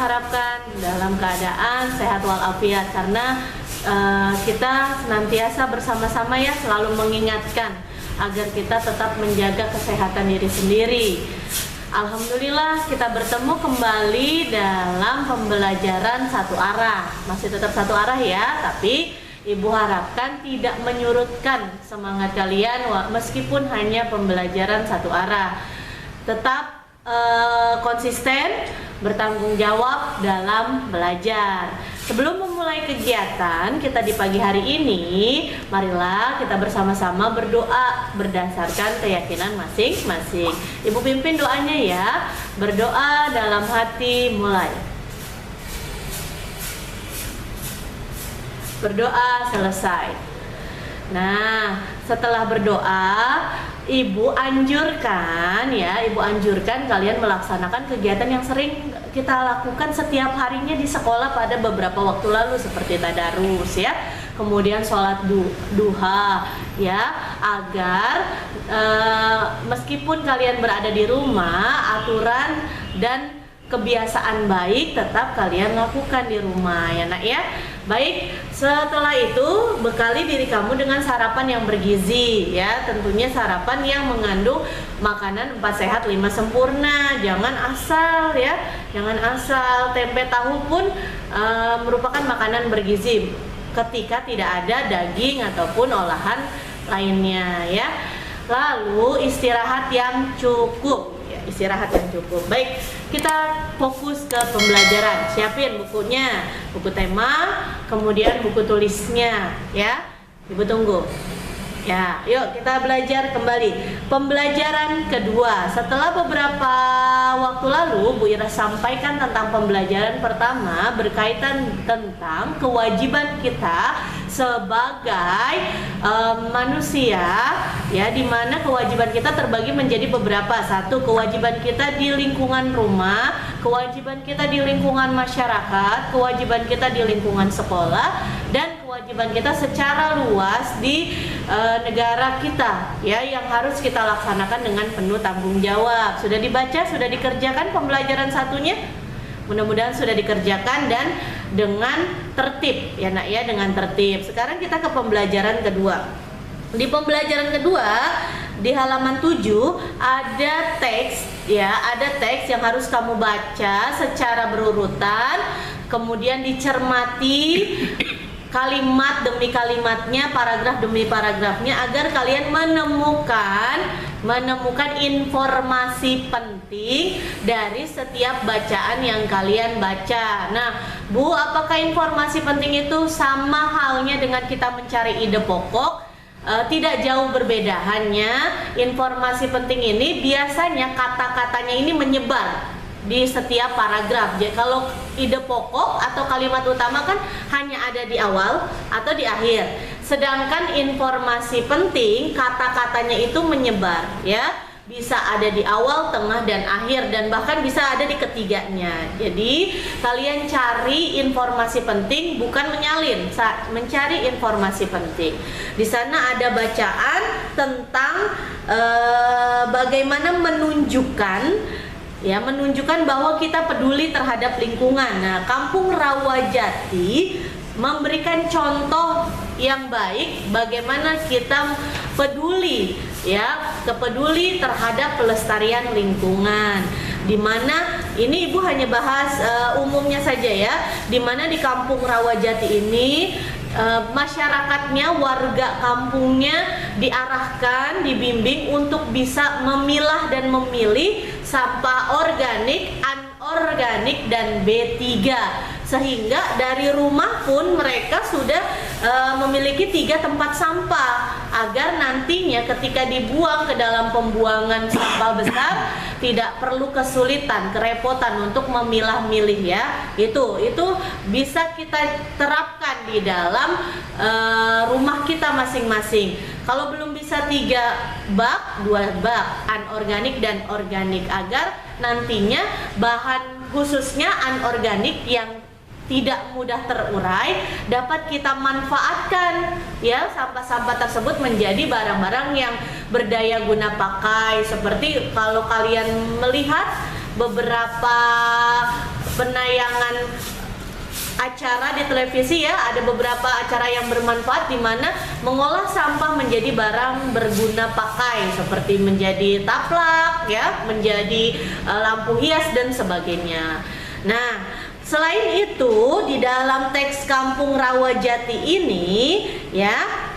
harapkan dalam keadaan sehat walafiat, karena kita senantiasa bersama-sama ya selalu mengingatkan agar kita tetap menjaga kesehatan diri sendiri. Alhamdulillah kita bertemu kembali dalam pembelajaran satu arah. Masih tetap satu arah ya, tapi Ibu harapkan tidak menyurutkan semangat kalian meskipun hanya pembelajaran satu arah. Tetap konsisten, bertanggung jawab dalam belajar. Sebelum memulai kegiatan kita di pagi hari ini, marilah kita bersama-sama berdoa berdasarkan keyakinan masing-masing. Ibu pimpin doanya ya. Berdoa dalam hati, mulai. Berdoa selesai. Nah, setelah berdoa, Ibu anjurkan kalian melaksanakan kegiatan yang sering kita lakukan setiap harinya di sekolah pada beberapa waktu lalu, seperti tadarus ya, kemudian sholat duha ya, agar meskipun kalian berada di rumah, aturan dan kebiasaan baik tetap kalian lakukan di rumah ya nak ya. Baik, setelah itu bekali diri kamu dengan sarapan yang bergizi ya, tentunya sarapan yang mengandung makanan 4 sehat 5 sempurna. Jangan asal ya, jangan asal. Tempe tahu pun merupakan makanan bergizi ketika tidak ada daging ataupun olahan lainnya ya. Lalu istirahat yang cukup. Istirahat yang cukup. Baik, kita fokus ke pembelajaran. Siapin bukunya, buku tema, kemudian buku tulisnya ya. Ibu tunggu. Ya, yuk kita belajar kembali. Pembelajaran kedua. Setelah beberapa waktu lalu Bu Ira sampaikan tentang pembelajaran pertama berkaitan tentang kewajiban kita sebagai manusia ya, di mana kewajiban kita terbagi menjadi beberapa. Satu, kewajiban kita di lingkungan rumah, kewajiban kita di lingkungan masyarakat, kewajiban kita di lingkungan sekolah, dan kewajiban kita secara luas di negara kita ya, yang harus kita laksanakan dengan penuh tanggung jawab. Sudah dibaca, sudah dikerjakan pembelajaran satunya? Mudah-mudahan sudah dikerjakan dan dengan tertib ya nak ya, dengan tertib. Sekarang kita ke pembelajaran kedua. Di pembelajaran kedua di halaman 7 ada teks ya, ada teks yang harus kamu baca secara berurutan, kemudian dicermati kalimat demi kalimatnya, paragraf demi paragrafnya, agar kalian menemukan informasi penting dari setiap bacaan yang kalian baca. Nah, Bu, apakah informasi penting itu sama halnya dengan kita mencari ide pokok? Tidak jauh berbeda, hanya informasi penting ini biasanya kata-katanya ini menyebar di setiap paragraf. Jadi kalau ide pokok atau kalimat utama kan hanya ada di awal atau di akhir, sedangkan informasi penting kata-katanya itu menyebar ya, bisa ada di awal, tengah, dan akhir, dan bahkan bisa ada di ketiganya. Jadi kalian cari informasi penting, bukan menyalin, mencari informasi penting. Di sana ada bacaan tentang bagaimana menunjukkan bahwa kita peduli terhadap lingkungan. Nah, Kampung Rawajati memberikan contoh yang baik bagaimana kita peduli terhadap pelestarian lingkungan. Dimana ini Ibu hanya bahas umumnya saja ya, dimana di Kampung Rawajati ini masyarakatnya, warga kampungnya diarahkan, dibimbing untuk bisa memilah dan memilih sampah organik, anorganik, dan B3, sehingga dari rumah pun mereka sudah memiliki 3 tempat sampah, agar nantinya ketika dibuang ke dalam pembuangan sampah besar tidak perlu kesulitan, kerepotan untuk memilah-milih ya. Itu bisa kita terapkan di dalam rumah kita masing-masing. Kalau belum bisa 3 bak, 2 bak, anorganik dan organik, agar nantinya bahan khususnya anorganik yang tidak mudah terurai dapat kita manfaatkan ya, sampah-sampah tersebut menjadi barang-barang yang berdaya guna pakai. Seperti kalau kalian melihat beberapa penayangan acara di televisi ya, ada beberapa acara yang bermanfaat di mana mengolah sampah menjadi barang berguna pakai seperti menjadi taplak ya, menjadi lampu hias dan sebagainya. Nah, selain itu di dalam teks Kampung Rawajati ini ya,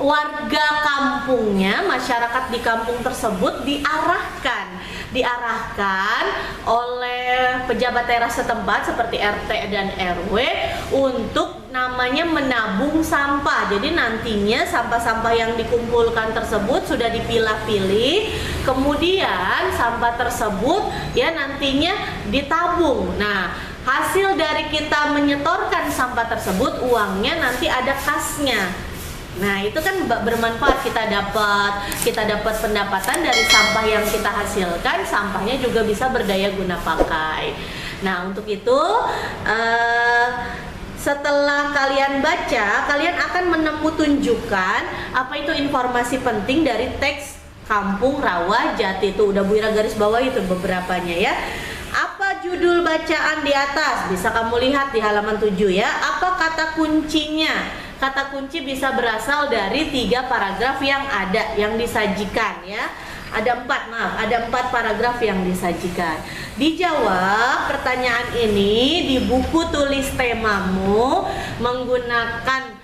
warga kampungnya, masyarakat di kampung tersebut diarahkan oleh pejabat daerah setempat seperti RT dan RW untuk namanya menabung sampah. Jadi nantinya sampah-sampah yang dikumpulkan tersebut sudah dipilah-pilih, kemudian sampah tersebut ya nantinya ditabung. Nah, hasil dari kita menyetorkan sampah tersebut, uangnya nanti ada kasnya. Nah, itu kan bermanfaat, kita dapat pendapatan dari sampah yang kita hasilkan, sampahnya juga bisa berdaya guna pakai. Nah, untuk itu setelah kalian baca, kalian akan tunjukkan apa itu informasi penting dari teks Kampung Rawajati. Itu udah Bu Ira garis bawah itu beberapanya ya. Apa judul bacaan di atas? Bisa kamu lihat di halaman 7 ya. Apa kata kuncinya? Kata kunci bisa berasal dari 3 paragraf yang ada, yang disajikan ya. Ada 4 paragraf yang disajikan. Dijawab pertanyaan ini di buku tulis temamu menggunakan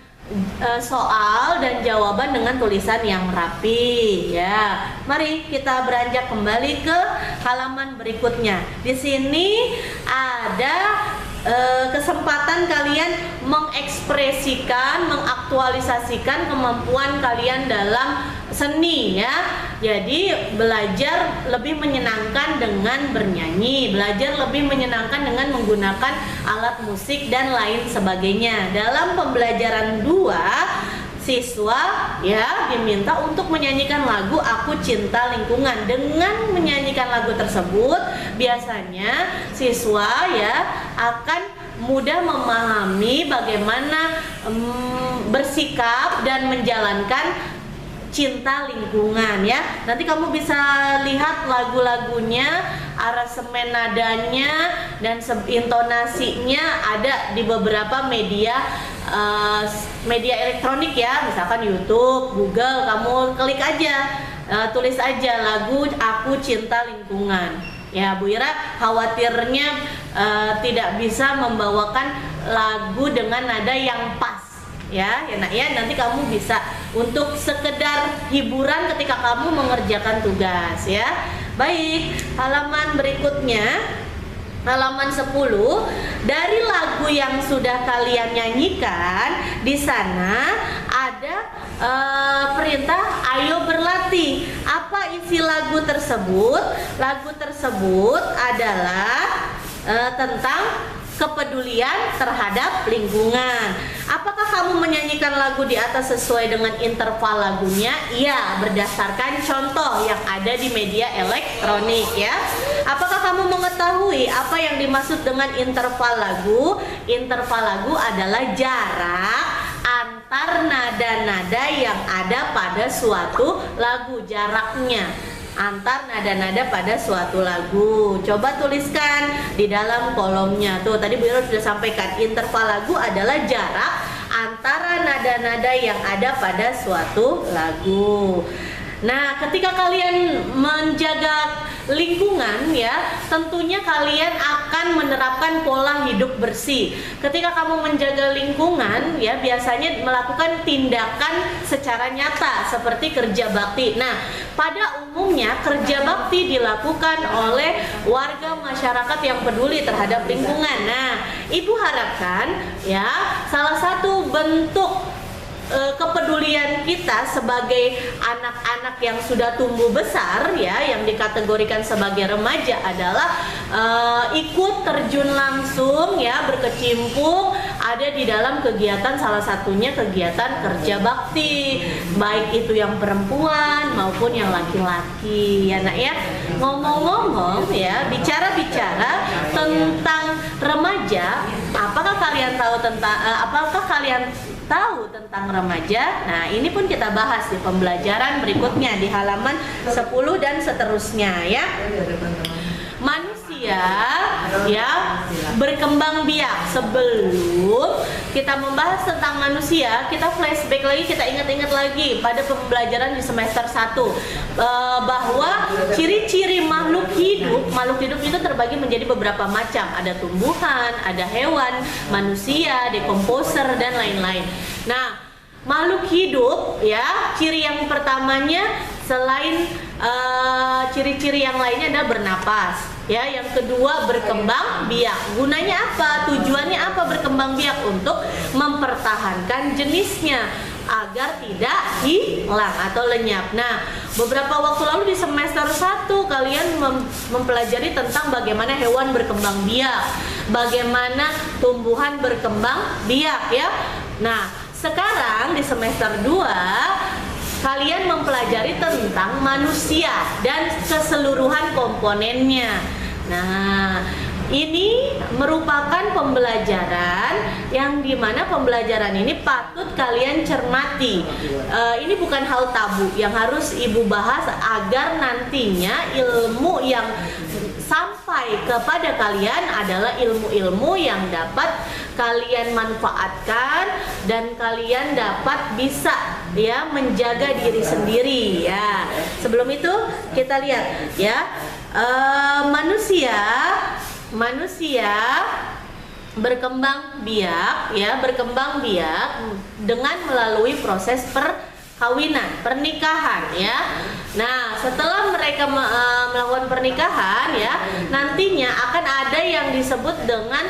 soal dan jawaban dengan tulisan yang rapi ya. Mari kita beranjak kembali ke halaman berikutnya. Di sini ada kesempatan kalian mengekspresikan, mengaktualisasikan kemampuan kalian dalam seni ya. Jadi belajar lebih menyenangkan dengan bernyanyi, belajar lebih menyenangkan dengan menggunakan alat musik dan lain sebagainya. Dalam pembelajaran 2, siswa ya diminta untuk menyanyikan lagu Aku Cinta Lingkungan. Dengan menyanyikan lagu tersebut, biasanya siswa ya akan mudah memahami bagaimana bersikap dan menjalankan cinta lingkungan ya. Nanti kamu bisa lihat lagu-lagunya, aransemen nadanya dan intonasinya ada di beberapa media elektronik ya, misalkan YouTube, Google. Kamu klik aja, tulis aja lagu Aku Cinta Lingkungan. Ya, Bu Ira khawatirnya tidak bisa membawakan lagu dengan nada yang pas. Ya, nak ya, nanti kamu bisa untuk sekedar hiburan ketika kamu mengerjakan tugas ya. Baik, halaman berikutnya, halaman 10. Dari lagu yang sudah kalian nyanyikan, di sana ada perintah ayo berlatih. Apa isi lagu tersebut? Lagu tersebut adalah tentang kepedulian terhadap lingkungan. Apakah kamu menyanyikan lagu di atas sesuai dengan interval lagunya? Iya, berdasarkan contoh yang ada di media elektronik ya. Apakah kamu mengetahui apa yang dimaksud dengan interval lagu? Interval lagu adalah jarak antar nada-nada yang ada pada suatu lagu, jaraknya antar nada-nada pada suatu lagu. Coba tuliskan di dalam kolomnya. Tuh, tadi Bu Ira sudah sampaikan, interval lagu adalah jarak antara nada-nada yang ada pada suatu lagu. Nah, ketika kalian menjaga lingkungan ya, tentunya kalian akan menerapkan pola hidup bersih. Ketika kamu menjaga lingkungan ya, biasanya melakukan tindakan secara nyata seperti kerja bakti. Nah, pada umumnya kerja bakti dilakukan oleh warga masyarakat yang peduli terhadap lingkungan. Nah, Ibu harapkan ya, salah satu bentuk kepedulian kita sebagai anak-anak yang sudah tumbuh besar ya, yang dikategorikan sebagai remaja adalah ikut terjun langsung ya, berkecimpung ada di dalam kegiatan, salah satunya kegiatan kerja bakti, baik itu yang perempuan maupun yang laki-laki ya nak ya. Ngomong-ngomong ya, bicara-bicara tentang remaja, apakah kalian tahu tentang remaja? Nah, ini pun kita bahas di pembelajaran berikutnya di halaman 10 dan seterusnya ya. Manusia manusia ya berkembang biak. Sebelum kita membahas tentang manusia, kita flashback lagi, kita ingat-ingat lagi pada pembelajaran di semester 1 bahwa ciri-ciri makhluk hidup itu terbagi menjadi beberapa macam. Ada tumbuhan, ada hewan, manusia, dekomposer dan lain-lain. Nah, makhluk hidup ya, ciri yang pertamanya selain ciri-ciri yang lainnya adalah bernapas ya. Yang kedua berkembang biak. Gunanya apa? Tujuannya apa berkembang biak? Untuk mempertahankan jenisnya agar tidak hilang atau lenyap. Nah, beberapa waktu lalu di semester 1 kalian mempelajari tentang bagaimana hewan berkembang biak, bagaimana tumbuhan berkembang biak ya. Nah, sekarang di semester 2 kalian mempelajari tentang manusia dan keseluruhan komponennya. Nah, ini merupakan pembelajaran yang dimana pembelajaran ini patut kalian cermati. Ini bukan hal tabu yang harus ibu bahas agar nantinya ilmu yang sampai kepada kalian adalah ilmu-ilmu yang dapat kalian manfaatkan dan kalian dapat bisa ya menjaga diri sendiri ya. Sebelum itu kita lihat ya, manusia berkembang biak ya, berkembang biak dengan melalui proses perkawinan, pernikahan ya. Nah, setelah mereka melakukan pernikahan ya, nantinya akan ada yang disebut dengan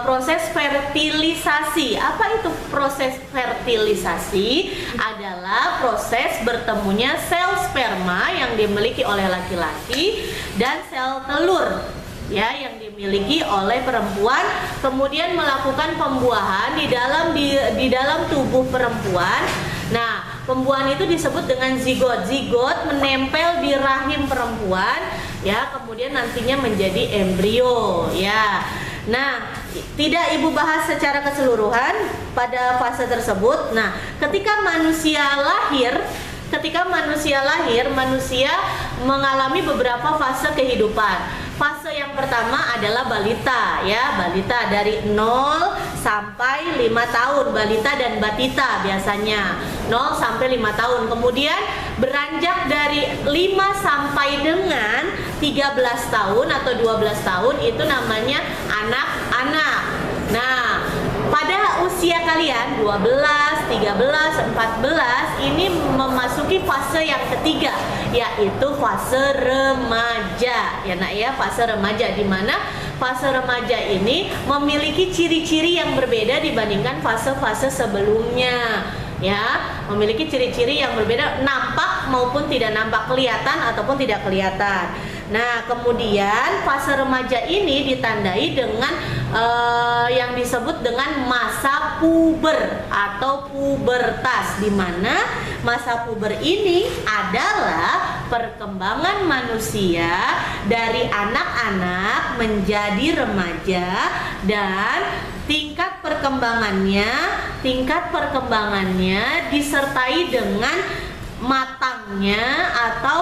proses fertilisasi. Apa itu proses fertilisasi? Adalah proses bertemunya sel sperma yang dimiliki oleh laki-laki dan sel telur ya yang dimiliki oleh perempuan, kemudian melakukan pembuahan di dalam tubuh perempuan. Nah, pembuahan itu disebut dengan zigot. Zigot menempel di rahim perempuan ya, kemudian nantinya menjadi embrio ya. Nah, tidak ibu bahas secara keseluruhan pada fase tersebut. Nah, ketika manusia lahir, manusia mengalami beberapa fase kehidupan. Fase yang pertama adalah balita ya, balita dari 0 sampai 5 tahun, balita dan batita biasanya 0 sampai 5 tahun. Kemudian beranjak dari 5 sampai dengan 13 tahun atau 12 tahun itu namanya anak-anak. Nah, pada usia kalian 12, 13, 14 ini memasuki fase yang ketiga, yaitu fase remaja. Ya nak ya, fase remaja, di mana fase remaja ini memiliki ciri-ciri yang berbeda dibandingkan fase-fase sebelumnya. Ya, memiliki ciri-ciri yang berbeda, nampak maupun tidak nampak, kelihatan ataupun tidak kelihatan. Nah, kemudian fase remaja ini ditandai dengan yang disebut dengan masa puber atau pubertas, di mana masa puber ini adalah perkembangan manusia dari anak-anak menjadi remaja, dan tingkat perkembangannya disertai dengan matangnya atau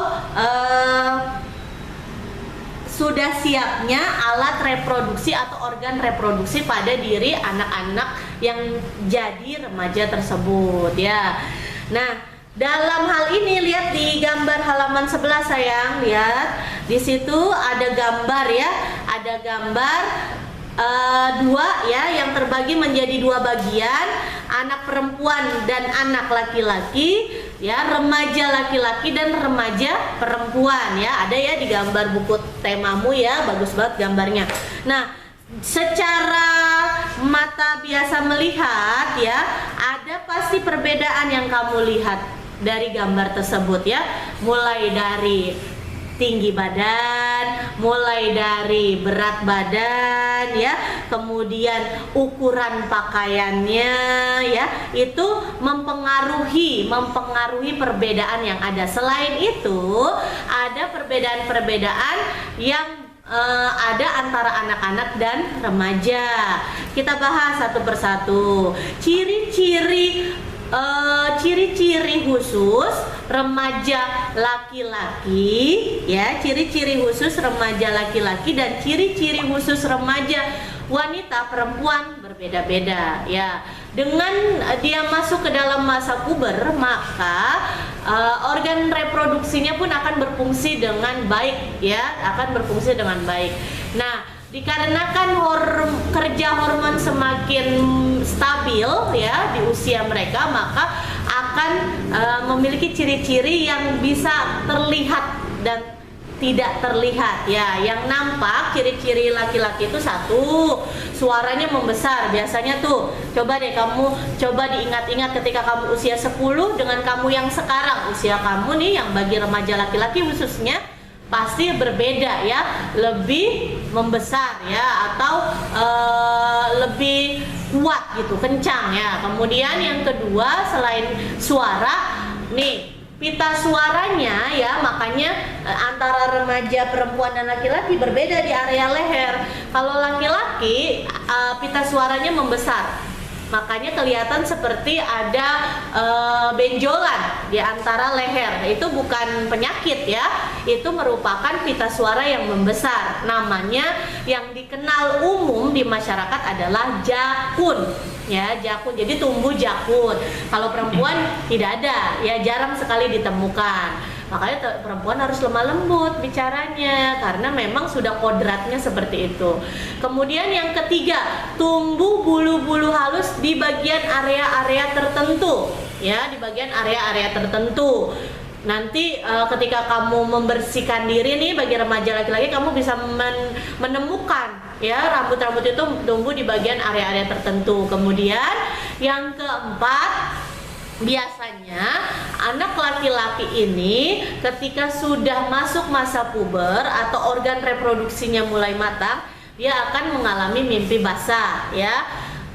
sudah siapnya alat reproduksi atau organ reproduksi pada diri anak-anak yang jadi remaja tersebut ya. Nah, dalam hal ini lihat di gambar halaman 11 sayang, lihat di situ ada gambar ya, ada gambar dua ya, yang terbagi menjadi dua bagian, anak perempuan dan anak laki-laki ya, remaja laki-laki dan remaja perempuan ya, ada ya di gambar buku temamu ya, bagus banget gambarnya. Nah, secara mata biasa melihat ya, ada pasti perbedaan yang kamu lihat dari gambar tersebut ya, mulai dari tinggi badan, mulai dari berat badan ya, kemudian ukuran pakaiannya ya, itu mempengaruhi perbedaan yang ada. Selain itu, ada perbedaan-perbedaan yang ada antara anak-anak dan remaja. Kita bahas satu persatu. Ciri-ciri ciri-ciri khusus remaja laki-laki, ya, ciri-ciri khusus remaja laki-laki dan ciri-ciri khusus remaja wanita perempuan berbeda-beda, ya. Dengan dia masuk ke dalam masa puber, maka organ reproduksinya pun akan berfungsi dengan baik, ya, akan berfungsi dengan baik. Nah, dikarenakan kerja hormon semakin stabil, ya, di usia mereka, maka akan memiliki ciri-ciri yang bisa terlihat dan tidak terlihat, ya. Yang nampak ciri-ciri laki-laki itu satu, suaranya membesar. Biasanya tuh, coba deh kamu coba diingat-ingat ketika kamu usia 10 dengan kamu yang sekarang usia kamu nih, yang bagi remaja laki-laki khususnya pasti berbeda, ya, lebih membesar, ya, atau lebih kuat gitu, kencang, ya. Kemudian yang kedua, selain suara nih, pita suaranya, ya, makanya antara remaja perempuan dan laki-laki berbeda di area leher. Kalau laki-laki pita suaranya membesar, makanya kelihatan seperti ada benjolan di antara leher. Itu bukan penyakit, ya, itu merupakan pita suara yang membesar. Namanya yang dikenal umum di masyarakat adalah jakun, ya, jakun. Jadi tumbuh jakun. Kalau perempuan tidak ada, ya, jarang sekali ditemukan. Makanya perempuan harus lemah lembut bicaranya karena memang sudah kodratnya seperti itu. Kemudian yang ketiga, tumbuh bulu-bulu halus di bagian area-area tertentu, ya, di bagian area-area tertentu. Nanti ketika kamu membersihkan diri nih, bagi remaja laki-laki, kamu bisa menemukan, ya, rambut-rambut itu tumbuh di bagian area-area tertentu. Kemudian yang keempat, biasanya anak laki-laki ini ketika sudah masuk masa puber atau organ reproduksinya mulai matang, dia akan mengalami mimpi basah, ya.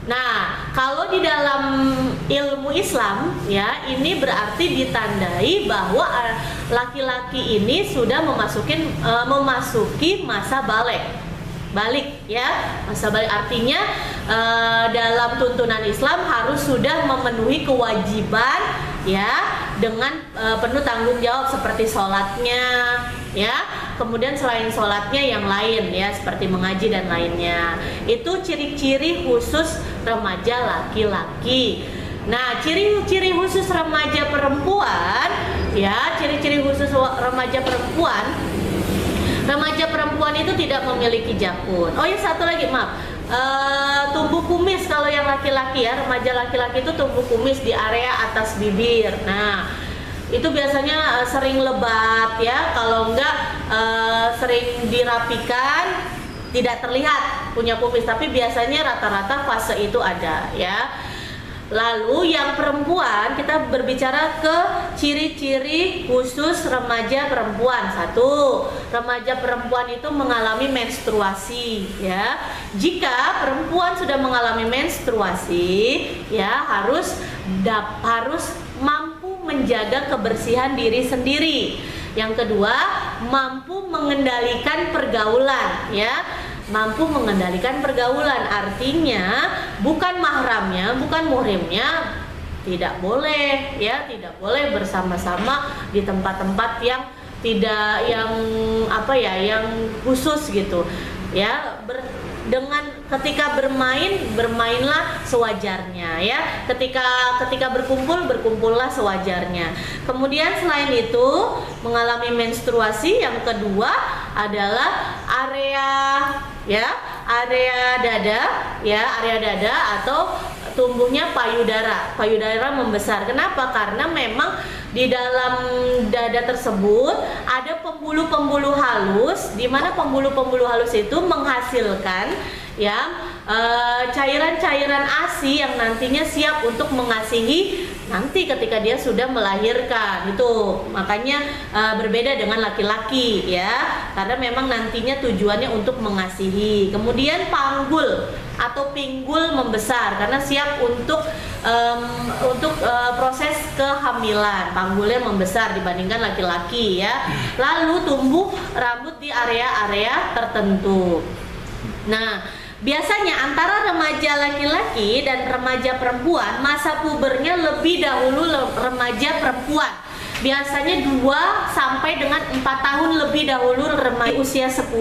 Nah, kalau di dalam ilmu Islam, ya, ini berarti ditandai bahwa laki-laki ini sudah memasuki masa balik, ya. Masa balik artinya dalam tuntunan Islam harus sudah memenuhi kewajiban, ya, dengan penuh tanggung jawab seperti sholatnya, ya. Kemudian selain sholatnya yang lain, ya, seperti mengaji dan lainnya. Itu ciri-ciri khusus remaja laki-laki. Nah, ciri-ciri khusus remaja perempuan, ya, ciri-ciri khusus remaja perempuan. Remaja perempuan itu tidak memiliki jakun. Oh ya, satu lagi, maaf, tumbuh kumis kalau yang laki-laki, ya. Remaja laki-laki itu tumbuh kumis di area atas bibir. Nah, itu biasanya sering lebat, ya. Kalau enggak sering dirapikan, tidak terlihat punya kumis, tapi biasanya rata-rata fase itu ada, ya. Lalu yang perempuan, kita berbicara ke ciri-ciri khusus remaja perempuan. Satu, remaja perempuan itu mengalami menstruasi, ya. Jika perempuan sudah mengalami menstruasi, ya, harus mampu menjaga kebersihan diri sendiri. Yang kedua, mampu mengendalikan pergaulan, ya. Mampu mengendalikan pergaulan artinya bukan mahramnya, bukan muhrimnya tidak boleh, ya, tidak boleh bersama-sama di tempat-tempat yang yang khusus gitu, ya. Dengan ketika bermainlah sewajarnya, ya. Ketika berkumpullah sewajarnya. Kemudian selain itu mengalami menstruasi, yang kedua adalah area dada atau tumbuhnya payudara membesar. Kenapa? Karena memang di dalam dada tersebut ada pembuluh-pembuluh halus, di mana pembuluh-pembuluh halus itu menghasilkan, ya, cairan-cairan ASI yang nantinya siap untuk mengasihi nanti ketika dia sudah melahirkan. Itu makanya berbeda dengan laki-laki, ya, karena memang nantinya tujuannya untuk mengasihi. Kemudian panggul atau pinggul membesar karena siap untuk proses kehamilan. Panggulnya membesar dibandingkan laki-laki, ya. Lalu tumbuh rambut di area-area tertentu. Nah, Biasanya antara remaja laki-laki dan remaja perempuan, masa pubernya lebih dahulu remaja perempuan. Biasanya 2 sampai dengan 4 tahun lebih dahulu remaja usia 10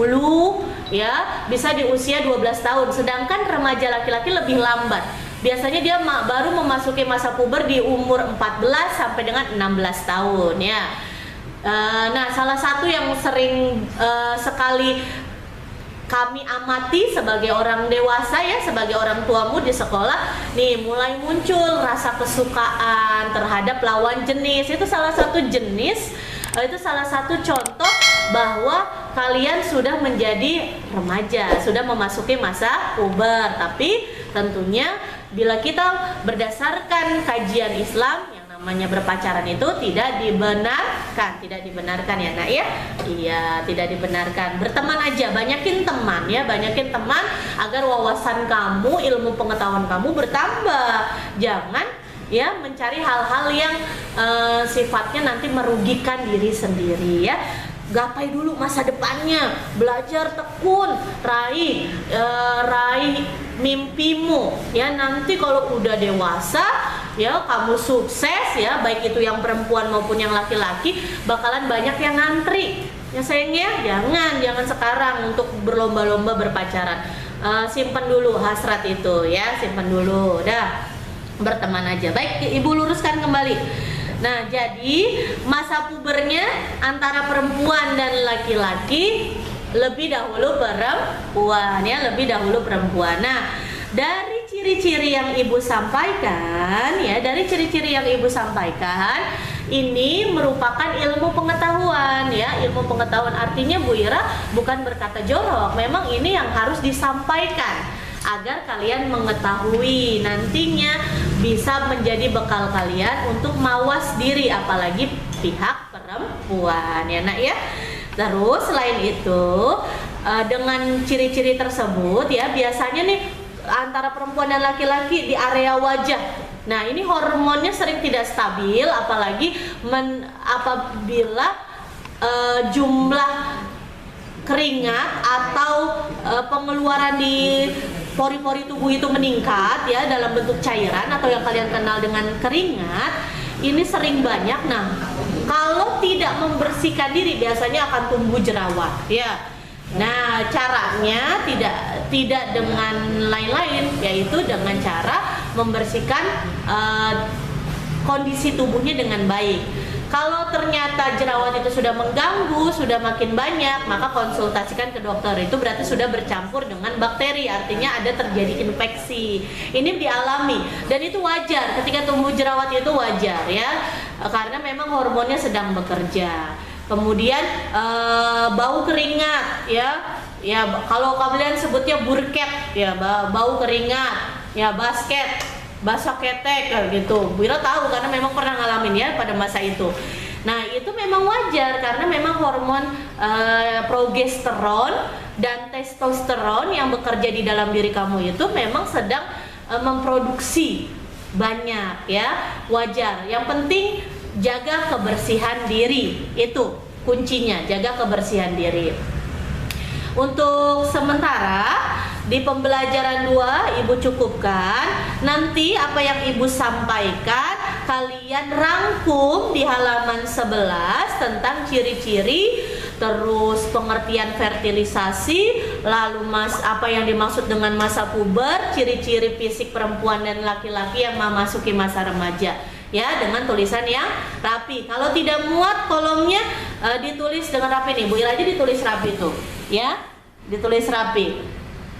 ya, bisa di usia 12 tahun. Sedangkan remaja laki-laki lebih lambat. Biasanya dia baru memasuki masa puber di umur 14 sampai dengan 16 tahun ya. Nah, salah satu yang sering sekali kami amati sebagai orang dewasa ya, sebagai orang tuamu di sekolah nih, mulai muncul rasa kesukaan terhadap lawan jenis. Itu salah satu jenis, itu salah satu contoh bahwa kalian sudah menjadi remaja, sudah memasuki masa puber. Tapi tentunya bila kita berdasarkan kajian Islam, namanya berpacaran itu tidak dibenarkan ya nak ya. Iya, tidak dibenarkan. Berteman aja, banyakin teman ya, banyakin teman agar wawasan kamu, ilmu pengetahuan kamu bertambah. Jangan ya mencari hal-hal yang sifatnya nanti merugikan diri sendiri ya. Gapai dulu masa depannya, belajar tekun, raih mimpimu ya. Nanti kalau udah dewasa ya, kamu sukses ya, baik itu yang perempuan maupun yang laki-laki, bakalan banyak yang ngantri ya sayangnya. Jangan sekarang untuk berlomba-lomba berpacaran. Simpan dulu hasrat itu ya, simpan dulu, dah berteman aja. Baik, ibu luruskan kembali. Nah, jadi masa pubernya antara perempuan dan laki-laki lebih dahulu perempuan ya, lebih dahulu perempuan. Nah, dari ciri-ciri yang ibu sampaikan ya, dari ciri-ciri yang ibu sampaikan ini merupakan ilmu pengetahuan ya. Ilmu pengetahuan artinya Bu Ira bukan berkata jorok, memang ini yang harus disampaikan agar kalian mengetahui, nantinya bisa menjadi bekal kalian untuk mawas diri, apalagi pihak perempuan ya nak ya. Terus selain itu dengan ciri-ciri tersebut ya, biasanya nih antara perempuan dan laki-laki di area wajah. Nah, ini hormonnya sering tidak stabil, apalagi apabila jumlah keringat atau pengeluaran di pori-pori tubuh itu meningkat ya, dalam bentuk cairan atau yang kalian kenal dengan keringat, ini sering banyak. Nah, kalau tidak membersihkan diri biasanya akan tumbuh jerawat ya. Nah, caranya tidak dengan lain-lain, yaitu dengan cara membersihkan kondisi tubuhnya dengan baik. Kalau ternyata jerawat itu sudah mengganggu, sudah makin banyak, maka konsultasikan ke dokter. Itu berarti sudah bercampur dengan bakteri, artinya ada terjadi infeksi. Ini dialami dan itu wajar. Ketika tumbuh jerawat itu wajar ya, karena memang hormonnya sedang bekerja. Kemudian bau keringat ya, kalau kalian sebutnya burket ya, bau keringat ya, basah ketek gitu. Bu Ira tahu karena memang pernah ngalamin ya pada masa itu. Nah, itu memang wajar karena memang hormon progesteron dan testosteron yang bekerja di dalam diri kamu itu memang sedang memproduksi banyak ya, wajar. Yang penting jaga kebersihan diri, itu kuncinya, jaga kebersihan diri. Untuk sementara di pembelajaran 2 ibu cukupkan. Nanti apa yang ibu sampaikan kalian rangkum di halaman 11 tentang ciri-ciri, terus pengertian fertilisasi, lalu apa yang dimaksud dengan masa puber, ciri-ciri fisik perempuan dan laki-laki yang memasuki masa remaja ya, dengan tulisan yang rapi. Kalau tidak muat kolomnya ditulis dengan rapi nih, Bu Ira aja ditulis rapi tuh ya, ditulis rapi.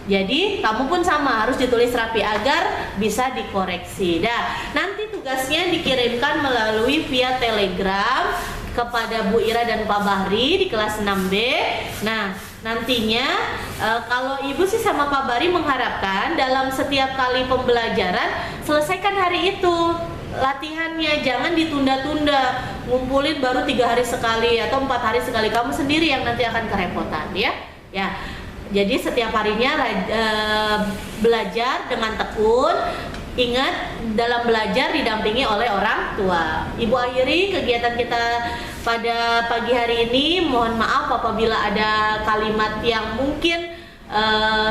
Jadi kamu pun sama harus ditulis rapi agar bisa dikoreksi. Nanti tugasnya dikirimkan melalui via Telegram kepada Bu Ira dan Pak Bahri di kelas 6B. Nah, nantinya kalau Ibu sih sama Pak Bahri mengharapkan dalam setiap kali pembelajaran selesaikan hari itu latihannya, jangan ditunda-tunda, ngumpulin baru 3 hari sekali atau 4 hari sekali. Kamu sendiri yang nanti akan kerepotan ya. Jadi setiap harinya belajar dengan tekun. Ingat, dalam belajar didampingi oleh orang tua. Ibu akhiri kegiatan kita pada pagi hari ini. Mohon maaf apabila ada kalimat yang mungkin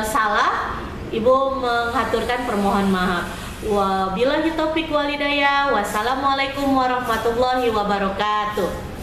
salah Ibu menghaturkan permohon maaf. Wabillahi taufik walhidayah. Wassalamualaikum warahmatullahi wabarakatuh.